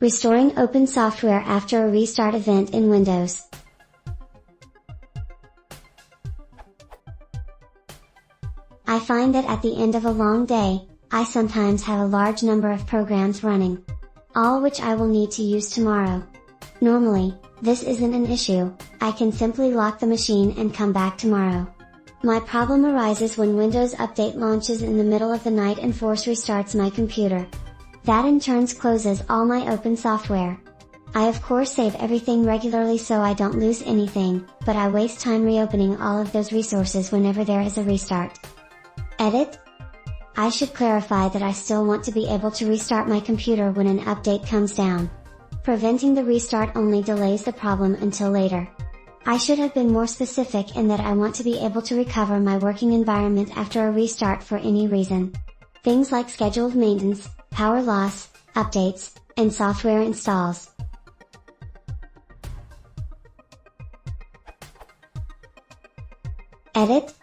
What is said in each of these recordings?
Restoring open software after a restart event in Windows. I find that at the end of a long day, I sometimes have a large number of programs running, all which I will need to use tomorrow. Normally, this isn't an issue, I can simply lock the machine and come back tomorrow. My problem arises when Windows Update launches in the middle of the night and force restarts my computer. That in turn closes all my open software. I of course save everything regularly so I don't lose anything, but I waste time reopening all of those resources whenever there is a restart. Edit? I should clarify that I still want to be able to restart my computer when an update comes down. Preventing the restart only delays the problem until later. I should have been more specific in that I want to be able to recover my working environment after a restart for any reason. Things like scheduled maintenance, power loss, updates, and software installs. Edit?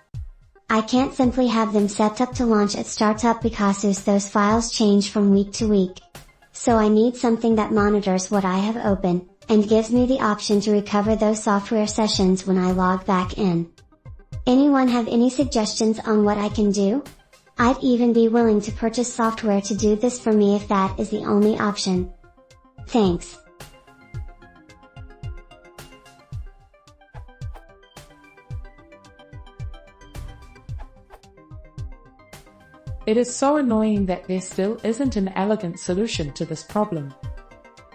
I can't simply have them set up to launch at startup because those files change from week to week. So I need something that monitors what I have open, and gives me the option to recover those software sessions when I log back in. Anyone have any suggestions on what I can do? I'd even be willing to purchase software to do this for me if that is the only option. Thanks. It is so annoying that there still isn't an elegant solution to this problem.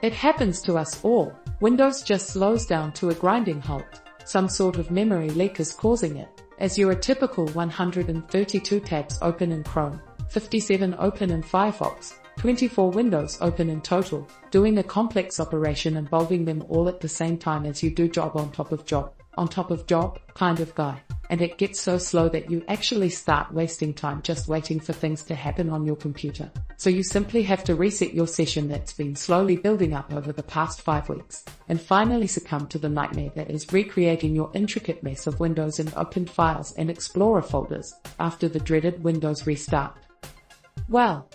It happens to us all. Windows just slows down to a grinding halt. Some sort of memory leak is causing it, as your typical 132 tabs open in Chrome, 57 open in Firefox, 24 windows open in total, doing a complex operation involving them all at the same time as you do job on top of job, on top of job, kind of guy. And it gets so slow that you actually start wasting time just waiting for things to happen on your computer. So you simply have to reset your session that's been slowly building up over the past 5 weeks, and finally succumb to the nightmare that is recreating your intricate mess of Windows and opened files and Explorer folders after the dreaded Windows restart. Well,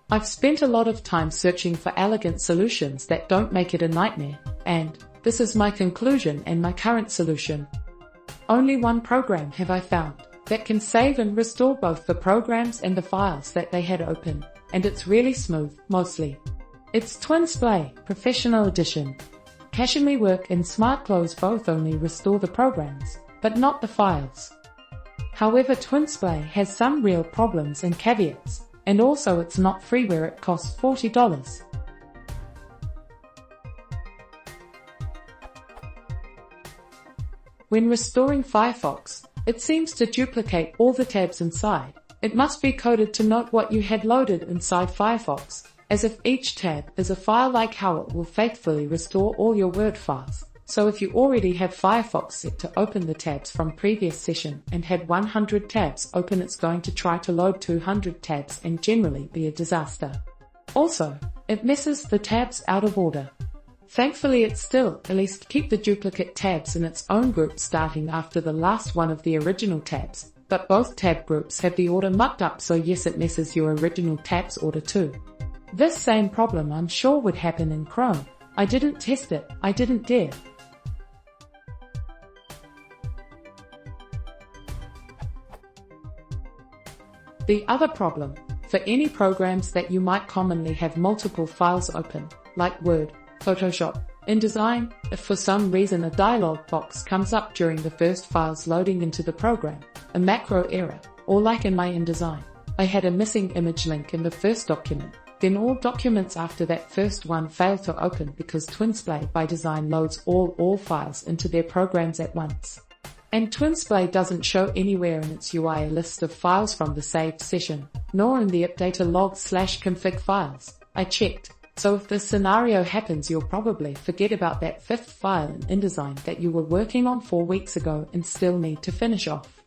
I've spent a lot of time searching for elegant solutions that don't make it a nightmare, and this is my conclusion and my current solution. Only one program have I found that can save and restore both the programs and the files that they had open, and it's really smooth, mostly. It's TwinSplay Professional Edition. Casually Work and Smart Close both only restore the programs, but not the files. However, TwinSplay has some real problems and caveats. And also it's not free where it costs $40. When restoring Firefox, it seems to duplicate all the tabs inside. It must be coded to note what you had loaded inside Firefox, as if each tab is a file, like how it will faithfully restore all your Word files. So if you already have Firefox set to open the tabs from previous session and had 100 tabs open, it's going to try to load 200 tabs and generally be a disaster. Also, it messes the tabs out of order. Thankfully it still at least keep the duplicate tabs in its own group starting after the last one of the original tabs, but both tab groups have the order mucked up, so yes, it messes your original tabs order too. This same problem I'm sure would happen in Chrome. I didn't test it, I didn't dare. The other problem, for any programs that you might commonly have multiple files open, like Word, Photoshop, InDesign, if for some reason a dialog box comes up during the first files loading into the program, a macro error, or like in my InDesign, I had a missing image link in the first document, then all documents after that first one fail to open because TwinSplay by design loads all files into their programs at once. And TwinSplay doesn't show anywhere in its UI a list of files from the saved session, nor in the updater log/config files. I checked, so if this scenario happens, you'll probably forget about that 5th file in InDesign that you were working on 4 weeks ago and still need to finish off.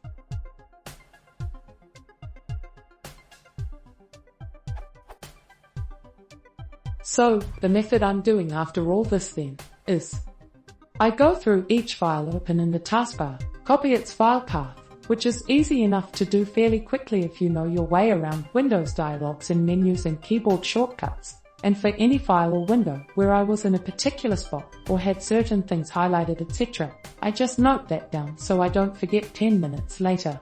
So, the method I'm doing after all this then, is I go through each file open in the taskbar, copy its file path, which is easy enough to do fairly quickly if you know your way around Windows dialogues and menus and keyboard shortcuts. And for any file or window where I was in a particular spot or had certain things highlighted, etc., I just note that down so I don't forget 10 minutes later.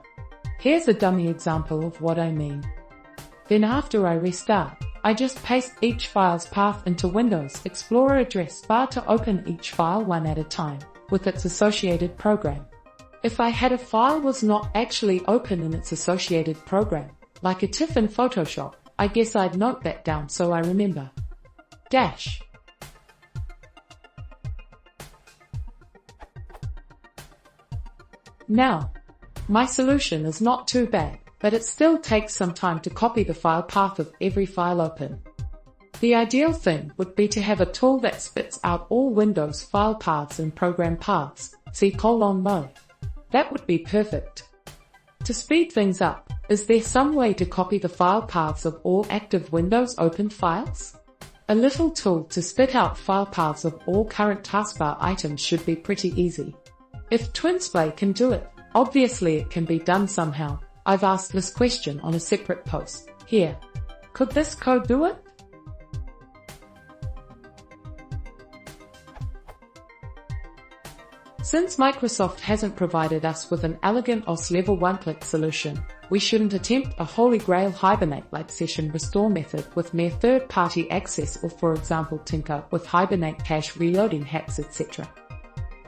Here's a dummy example of what I mean. Then after I restart, I just paste each file's path into Windows Explorer address bar to open each file one at a time, with its associated program. If I had a file was not actually open in its associated program, like a TIFF in Photoshop, I guess I'd note that down so I remember. Dash. Now, my solution is not too bad, but it still takes some time to copy the file path of every file open. The ideal thing would be to have a tool that spits out all Windows file paths and program paths, C:\mode. That would be perfect. To speed things up, is there some way to copy the file paths of all active Windows opened files? A little tool to spit out file paths of all current taskbar items should be pretty easy. If TwinSplay can do it, obviously it can be done somehow. I've asked this question on a separate post. Here. Could this code do it? Since Microsoft hasn't provided us with an elegant OS level one-click solution, we shouldn't attempt a holy grail Hibernate-like session restore method with mere third-party access, or for example tinker with Hibernate cache reloading hacks, etc.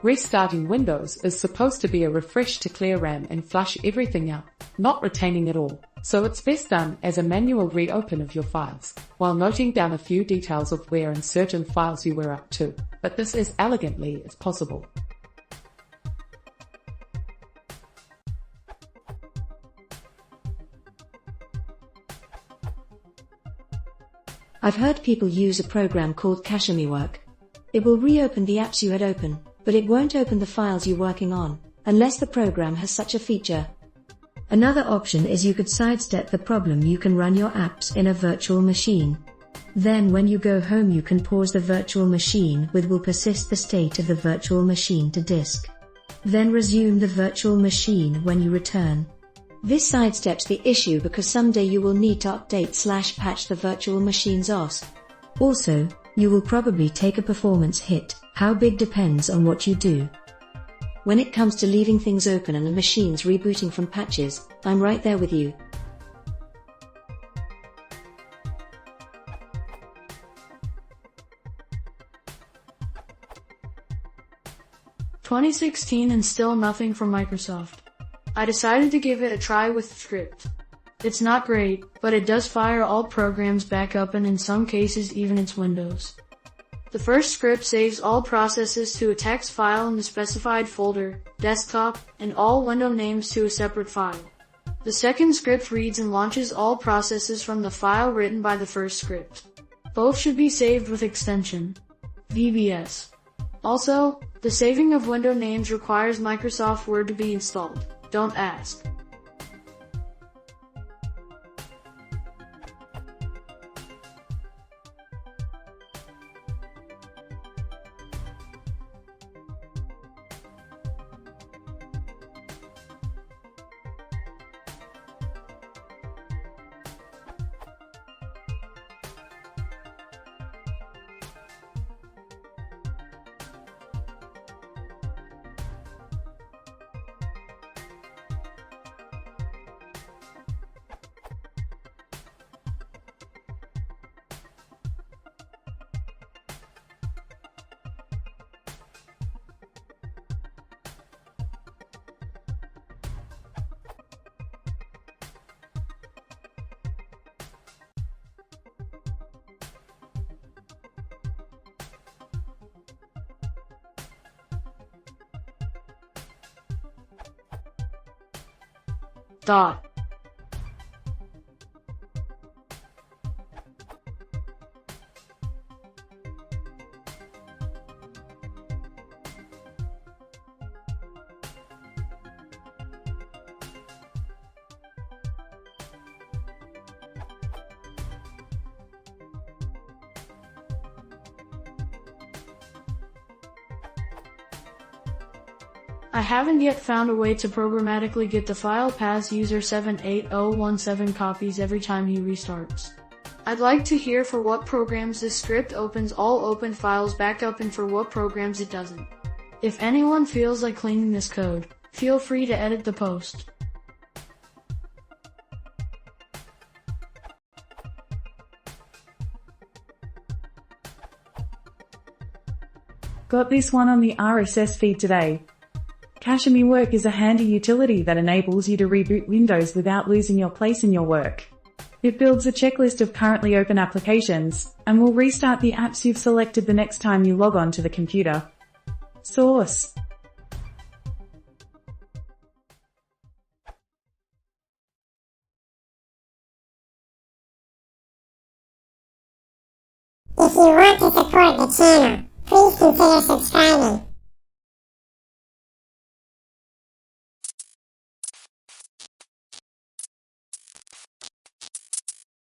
Restarting Windows is supposed to be a refresh to clear RAM and flush everything out, not retaining it all, so it's best done as a manual reopen of your files, while noting down a few details of where in certain files you were up to, but this as elegantly as possible. I've heard people use a program called CacheMeWork. It will reopen the apps you had open, but it won't open the files you're working on, unless the program has such a feature. Another option is you could sidestep the problem. You can run your apps in a virtual machine. Then when you go home you can pause the virtual machine with will persist the state of the virtual machine to disk. Then resume the virtual machine when you return. This sidesteps the issue because someday you will need to update/patch the virtual machine's OS. Also, you will probably take a performance hit. How big depends on what you do. When it comes to leaving things open and the machines rebooting from patches, I'm right there with you. "2016 and still nothing from Microsoft. I decided to give it a try with Script. It's not great, but it does fire all programs back up and in some cases even its Windows. The first script saves all processes to a text file in the specified folder, desktop, and all window names to a separate file. The second script reads and launches all processes from the file written by the first script. Both should be saved with extension VBS. Also, the saving of window names requires Microsoft Word to be installed. Don't ask. Dot. I haven't yet found a way to programmatically get the file pass user 78017 copies every time he restarts. I'd like to hear for what programs this script opens all open files back up and for what programs it doesn't. If anyone feels like cleaning this code, feel free to edit the post. Got this one on the RSS feed today. Cachemy Work is a handy utility that enables you to reboot Windows without losing your place in your work. It builds a checklist of currently open applications, and will restart the apps you've selected the next time you log on to the computer. Source: If you want to support the channel, please consider subscribing.